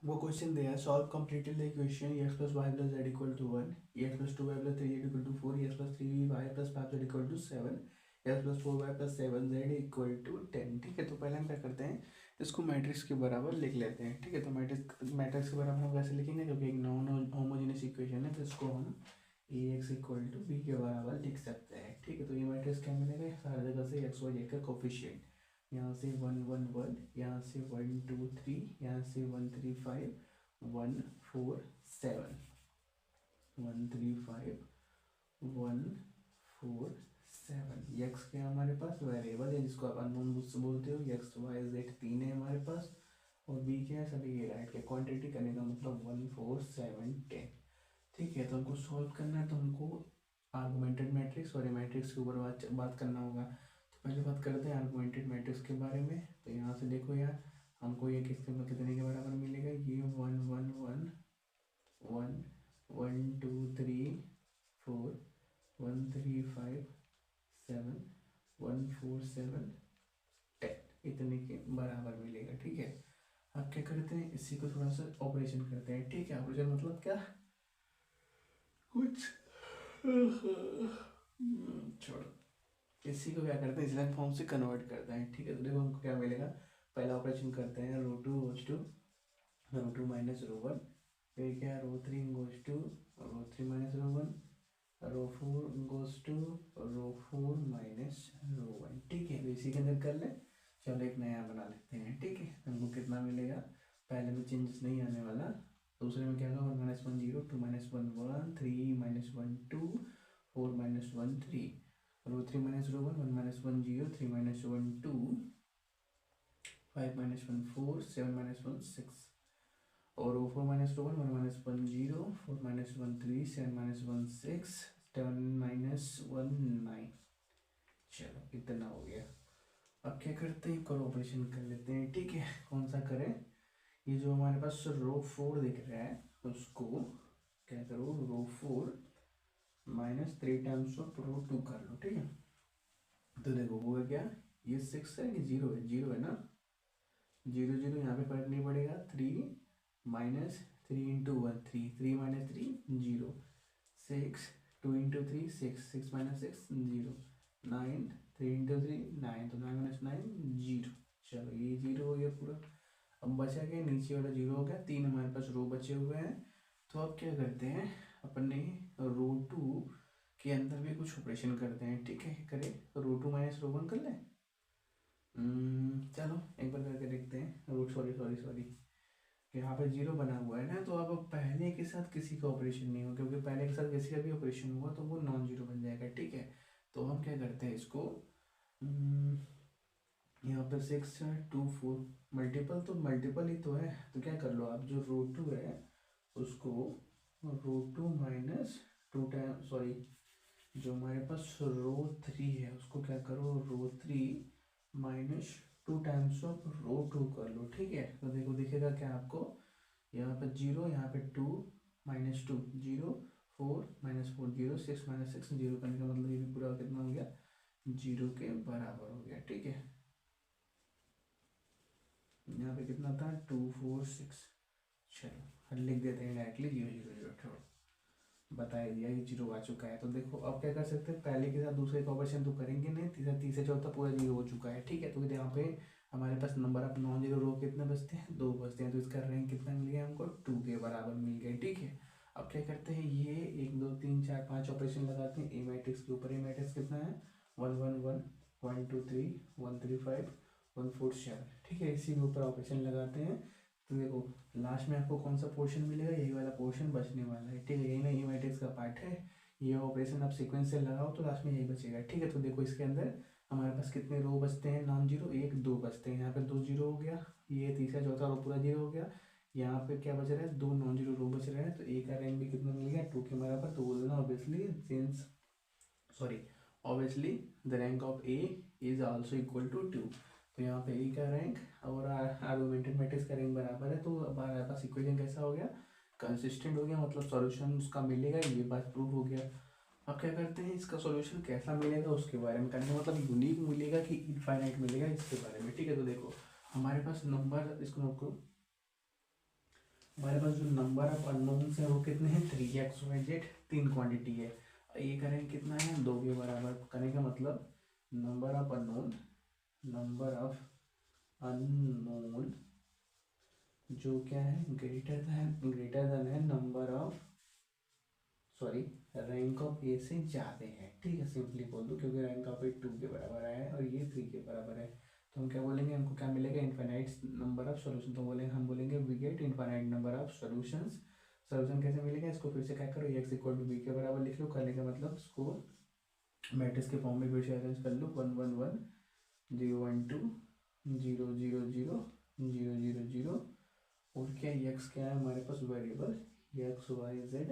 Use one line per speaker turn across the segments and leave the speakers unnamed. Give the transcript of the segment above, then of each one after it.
वो क्वेश्चन दिया है, solve completed the equation x plus y plus z equal to 1, x plus 2 y plus 3 z equal to 4, x plus 3 y plus 5 z equal to 7, x plus 4 y plus 7 z equal to 10। ठीक है, तो पहले हम क्या करते हैं, इसको matrix के बराबर लिख लेते हैं। ठीक है, तो मैट्रिक्स के बराबर हम कैसे लिखेंगे, क्योंकि एक नॉन होमोजेनियस इक्वेशन है, तो इसको हम ए एक्स इक्वल टू बी के बराबर लिख सकते हैं। ठीक है, तो ये मैट्रिक्स क्या मिलेगा, सारी जगह से एक्स वाई जेड का कोफिशिएंट, यहाँ से 1 1 1, यहाँ से 1 2 3, यहाँ से 1 3 5 1 4 7, 1 3 5 1 4 7। यक्स के हमारे पास वेरिएबल है जिसको आप अननोन बोलते हो, यक्स वाई जेड तीन है हमारे पास, और बी क्या है, सभी ये राइट के क्वांटिटी करने का मतलब 1 4 7 10। ठीक है, तो हमको सॉल्व करना है, तो हमको आर्गुमेंटेड मैट्रिक्स और मैट्रिक्स के ऊपर बात करना होगा। तो पहले बात करते हैं आर्गुमेंटेड मैट्रिक्स के बारे में। तो यहाँ से देखो यार, हमको ये कितने के बराबर मिलेगा, ये 1 1 1 1 1 2 3 4 1 3 5 7 1 4 7 10 इतने के बराबर मिलेगा। ठीक है, अब क्या करते हैं, इसी को थोड़ा सा ऑपरेशन करते हैं। ठीक है, ऑपरेशन मतलब क्या, कुछ छोड़ो, इसी को क्या करते हैं, इस्लाम फॉर्म से कन्वर्ट करते हैं। ठीक है, तो देखो हमको क्या मिलेगा, पहला ऑपरेशन करते हैं, row two goes to row two minus row one, फिर क्या row three goes to row three minus row one, row four goes to row four minus row one. ठीक है, तो इसी के अंदर कर ले, चलो एक नया बना लेते हैं। ठीक है, हमको कितना मिलेगा, पहले में चेंजेस नहीं आने वाला, दूसरे में क्या होगा, 1 minus 1 0, 2 minus 1 1, 3 minus 1 2, 4 minus 1 3, row three minus row one, 1 minus 1 0, 3 minus 1 2, 5 minus 1 4, 7 minus 1 6, और row four minus row one, 1 minus 1 0, 4 minus 1 3, 7 minus 1 6, 7 minus 1 9। चलो इतना हो गया। अब क्या करते हैं, करो ऑपरेशन कर लेते हैं। ठीक है, कौन सा करें, ये जो हमारे पास रो फोर दिख रहा है उसको क्या करो, row four minus 3 times of row two कर लो। ठीक है, तो देखो होगा क्या, ये 6 है, ये 0 है, 0 है ना, 0 0 यहाँ पे फर्क नहीं पड़ेगा, 3 minus 3 into one 3, 3 minus 3 0, 6 2 into 3 6, 6 minus 6 0, 9 3 into 3 9, तो 9 माइनस 9 0। चलो ये 0 हो गया पूरा। अब बचा क्या, नीचे वाला 0 हो गया, 3 हमारे पास रो बचे हुए हैं। तो अब क्या करते हैं, अपने रो टू के अंदर भी कुछ ऑपरेशन करते हैं। ठीक है, करें, रो टू माइनस रो वन कर लें। चलो एक बार करके देखते हैं, रूट सॉरी सॉरी सॉरी, यहाँ पे 0 बना हुआ है ना, तो अब पहले के साथ किसी का ऑपरेशन नहीं होगा, क्योंकि पहले के साथ किसी का भी ऑपरेशन हुआ तो वो नॉन जीरो बन जाएगा। ठीक है, तो हम क्या करते हैं इसको, यहाँ पे 6 2 4 मल्टीपल, तो मल्टीपल ही तो है, तो क्या कर लो आप, जो रो टू है उसको row two minus two time sorry, जो हमारे पास रो थ्री है उसको क्या करो, row three minus 2 times of row two कर लो। ठीक है, तो देखो दिखेगा क्या आपको, यहाँ पे 0, यहाँ पे 2 माइनस 2 0, 4 माइनस 4 0, 6 माइनस 6 0 करने का मतलब ये भी पूरा कितना हो गया, 0 के बराबर हो गया। ठीक है, यहाँ पे कितना था, 2 4 6। चलो हल लिख देते हैं डायरेक्टली, 0 0 0 छोड़ो, बता ही दिया, ये 0 आ चुका है। तो देखो अब क्या कर सकते हैं, पहले के साथ दूसरे का ऑपरेशन तो करेंगे नहीं, तीसरा तीसरा चौथा पूरा 0 हो चुका है। ठीक है, तो यहाँ पे हमारे पास नंबर ऑफ नॉन जीरो रो कितने बचते हैं, 2 बचते हैं, तो इसका रैंक कितना मिल गया हमको, 2 के बराबर मिल गया। ठीक है, अब क्या करते हैं, ये 1 2 3 4 5 ऑपरेशन लगाते हैं ए मैट्रिक्स के ऊपर। ए मैट्रिक्स कितना है, 1 1 1 1 2 3 1 3 5 1 4 7। ठीक है, इसी के ऊपर ऑपरेशन लगाते हैं। तो देखो लास्ट में आपको कौन सा पोर्शन मिलेगा, यही वाला पोर्शन बचने वाला है। ठीक है, यही ना ये मैट्रिक्स का पार्ट है, ये ऑपरेशन आप सीक्वेंस से लगाओ तो लास्ट में यही बचेगा। ठीक है, तो देखो इसके अंदर हमारे पास कितने रो बचते हैं, नॉन जीरो, 1 2 बचते हैं, यहाँ पे 2 0 हो गया, ये तीसरा चौथा रो पूरा 0 हो गया, यहाँ पे क्या बच रहा है, 2 नॉन जीरो रो बच रहे हैं, तो ए का रैंक भी कितना मिल गया, 2 के बराबर। तो बोल देना obviously since sorry obviously the rank of A is also equal to 2। तो यहाँ पे ए का रैंक और आर्गुमेंटेड मैट्रिक्स का रैंक बराबर है, तो अब हमारे पास इक्वेशन कैसा हो गया, कंसिस्टेंट हो गया, मतलब सॉल्यूशन उसका मिलेगा, ये बात प्रूव हो गया। अब क्या करते हैं, इसका सॉल्यूशन कैसा मिलेगा उसके बारे में करने, मतलब यूनिक मिलेगा कि इनफाइनाइट मिलेगा इसके बारे में। ठीक है, तो देखो हमारे पास नंबर, इसको नोट करो, हमारे पास जो नंबर ऑफ अननोन्स है वो कितने हैं, 3 x y z, 3 क्वांटिटी है। ये करेंगे कितना है, 2 के बराबर। करने का मतलब number of unknown, number of unknown जो क्या है, ग्रेटर देन है number of, sorry, rank of A से ज़्यादा है। ठीक है, सिंपली बोल दो, क्योंकि रैंक ऑफ ए 2 के बराबर आया है और ये 3 के बराबर है, तो हम क्या बोलेंगे, हमको क्या मिलेगा, इनफाइनाइट नंबर ऑफ सॉल्यूशन। तो बोलेंगे, हम बोलेंगे we get infinite number of solutions. Solution कैसे मिलेगा, इसको फिर से क्या करो, एक्स इक्वल टू बी के बराबर लिख लो। करने का मतलब इसको मैट्रिक्स के फॉर्म में फिर से अरेंज कर लो, 1 1 1 0 1 2 0 0 0 0 0 0। और क्या, एक्स क्या है हमारे पास, वेरिएबल एक्स वाई जेड,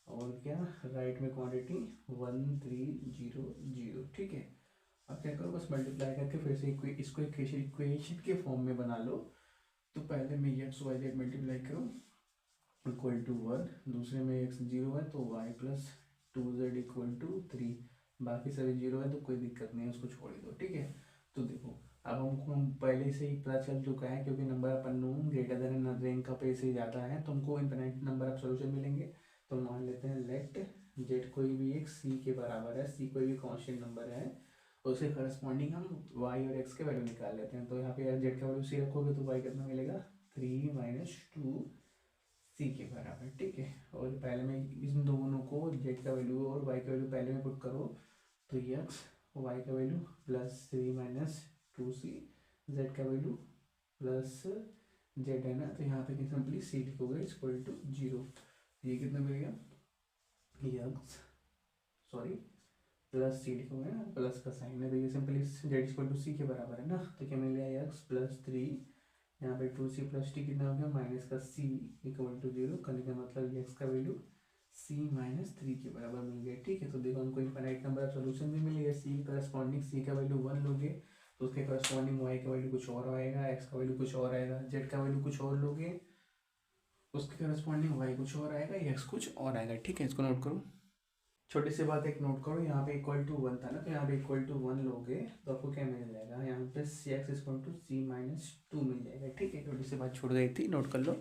और क्या राइट में क्वांटिटी 1 3 0 0। ठीक है, अब क्या करो, बस मल्टीप्लाई करके फिर से इसको इक्वेशन के फॉर्म में बना लो। तो पहले में एक्स वाई जेड मल्टीप्लाई करो इक्वल टू 1, दूसरे में एक्स 0 है तो Y plus 2z equal to 3, बाकी सभी 0 है तो कोई दिक्कत नहीं है, उसको छोड़ दो। ठीक है, तो देखो अब हमको, हम पहले से ही पता चल चुका है, क्योंकि number of unknown greater than rank of A से ज़्यादा है, तो हमको इनफिनिट नंबर ऑफ सॉल्यूशन मिलेंगे। तो मान लेते हैं लेट जेड कोई भी एक सी के बराबर है, सी कोई भी कांस्टेंट नंबर है, उसके करस्पॉन्डिंग हम वाई और एक्स के वैल्यू निकाल लेते हैं। तो यहाँ पे जेड का वैल्यू सी रखोगे तो वाई कितना मिलेगा, 3 - 2 सी के बराबर। ठीक है, और पहले में इन दोनों को जेड का वैल्यू और वाई का वैल्यू पहले में पुट करो, तो एक्स वाई का वैल्यू +3 - 2c, जेड का वैल्यू प्लस जेड है ना, तो यहाँ पे सिंपली सी लिखोगे इक्वल टू 0। ये कितना मिलेगा, एक्स, सॉरी, प्लस सी लिखोगे ना, प्लस का साइन है, तो ये सिंपली जेड इक्वल टू सी के बराबर है ना, तो क्या मिल गया, एक्स +3, यहाँ पे 2c + t कितना हो गया, माइनस का c इक्वल टू 0। करने का मतलब एक्स का वैल्यू c - 3 के बराबर मिल गया। ठीक है, तो देखो हमको इनफाइनाइट नंबर ऑफ सॉल्यूशन भी मिल गया। सी करस्पॉन्डिंग सी का वैल्यू 1 लोगे तो उसके करस्पॉन्डिंग वाई का वैल्यू कुछ और आएगा, एक्स का वैल्यू कुछ और आएगा, जेड का वैल्यू कुछ और लोगे उसके करस्पॉन्डिंग वाई कुछ और आएगा, एक्स कुछ और आएगा। ठीक है, इसको नोट करो। छोटी सी बात एक नोट करो, यहाँ पे इक्वल टू 1 था ना, तो यहाँ पे इक्वल टू 1 लोगे तो आपको क्या मिल जाएगा, यहाँ पे एक्स इक्वल टू c - 2 मिल जाएगा। ठीक है, छोटी सी बात छूट गई थी, नोट कर लो।